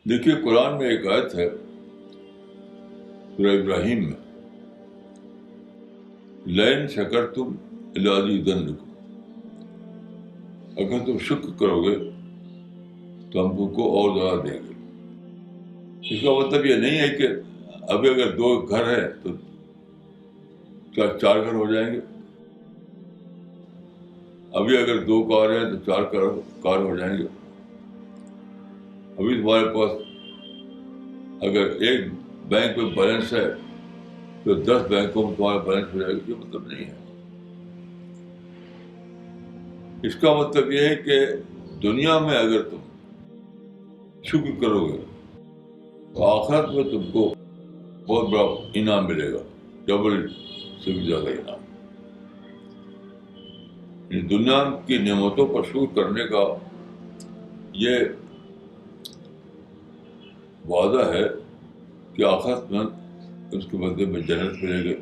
دیکھیے قرآن میں ایک آیت ہے سورہ ابراہیم میں، لئن شکرتم لازیدنکم، اگر تم شکر کرو گے تو ہم تم کو اور زیادہ دیں گے۔ اس کا مطلب یہ نہیں ہے کہ ابھی اگر 2 گھر ہیں تو کیا 4 گھر ہو جائیں گے، ابھی اگر 2 کار ہیں تو 4 کار ہو جائیں گے، ابھی تمہارے پاس اگر ایک بینک میں بیلنس ہے تو 10 بینکوں میں تمہارا بیلنس ہو جائے گا، یہ مطلب نہیں ہے۔ اس کا مطلب یہ ہے کہ دنیا میں اگر تم شکر کرو گے تو آخرت میں تم کو بہت بڑا انعام ملے گا، ڈبل سے بھی زیادہ انعام۔ دنیا کی نعمتوں پر شکر کرنے کا یہ وعدہ ہے کہ آخرت میں اس کے بدلے میں جنت ملے گی،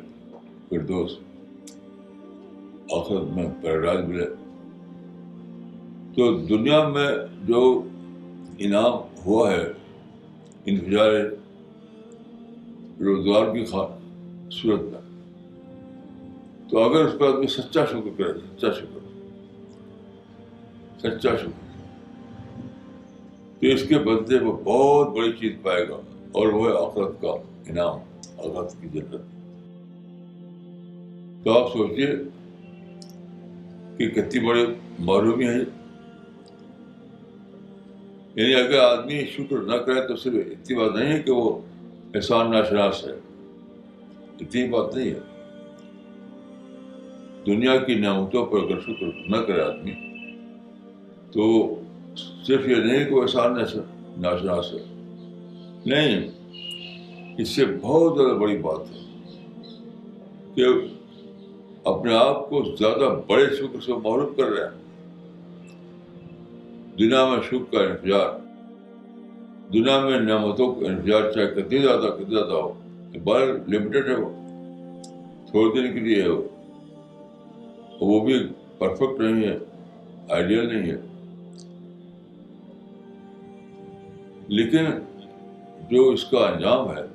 فردوس، آخرت میں پیراڈائز ملے۔ تو دنیا میں جو انعام ہوا ہے انفجار روزگار کی صورت میں، تو اگر اس پر آدمی سچا شکر کرے، سچا شکر تو اس کے بدلے وہ بہت بڑی چیز پائے گا، اور وہ ہے آخرت کا انعام، آخرت کی جنت۔ تو آپ سوچیے کہ کتنی بڑی معلومی ہے۔ یعنی اگر آدمی شکر نہ کرے تو صرف اتنی بات نہیں ہے کہ وہ احسان ناشناس ہے، اتنی بات نہیں ہے۔ دنیا کی نعمتوں پر اگر شکر نہ کرے آدمی تو صرف یہ نہیں کہ وہ احسان ناشناس ہے، نہیں، اس سے بہت زیادہ بڑی بات ہے کہ اپنے آپ کو زیادہ بڑے شکر سے محروم کر رہے ہیں۔ دنیا میں شکر کا انفجار، دنیا میں نعمتوں کا انفجار چاہے کتنی زیادہ ہو، بار لمیٹڈ ہے، وہ تھوڑے دن کے لیے ہے، وہ بھی پرفیکٹ نہیں ہے، آئیڈیل نہیں ہے، لیکن جو اس کا انجام ہے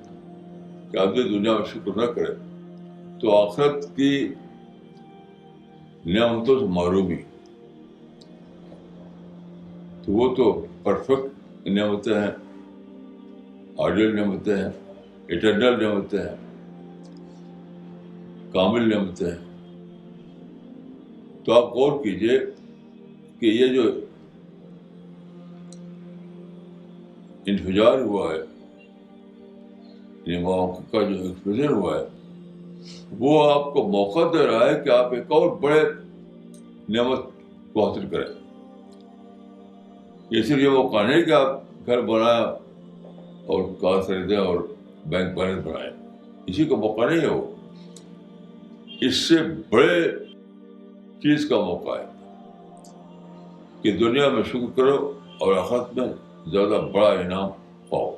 کہ آدمی دنیا میں شکر نہ کرے تو آخرت کی نعمتوں سے محرومی، تو وہ تو پرفیکٹ نعمتیں ہیں، آئیڈیل نعمتیں ہیں، ایٹرنل نعمتیں ہیں، کامل نعمتیں ہیں۔ تو آپ غور کیجئے کہ یہ جو انفجار ہوا ہے، یہ موقع کا جو ایکسپلوژن ہوا ہے، وہ آپ کو موقع دے رہا ہے کہ آپ ایک اور بڑے نعمت کو حاصل کریں۔ یہ صرف یہ موقع نہیں کہ آپ گھر بنائیں اور کار خریدیں اور بینک بیلنس بنائیں، اسی کا موقع نہیں ہے، وہ اس سے بڑے چیز کا موقع ہے کہ دنیا میں شکر کرو اور آخرت میں زیادہ بڑا انعام پاؤ۔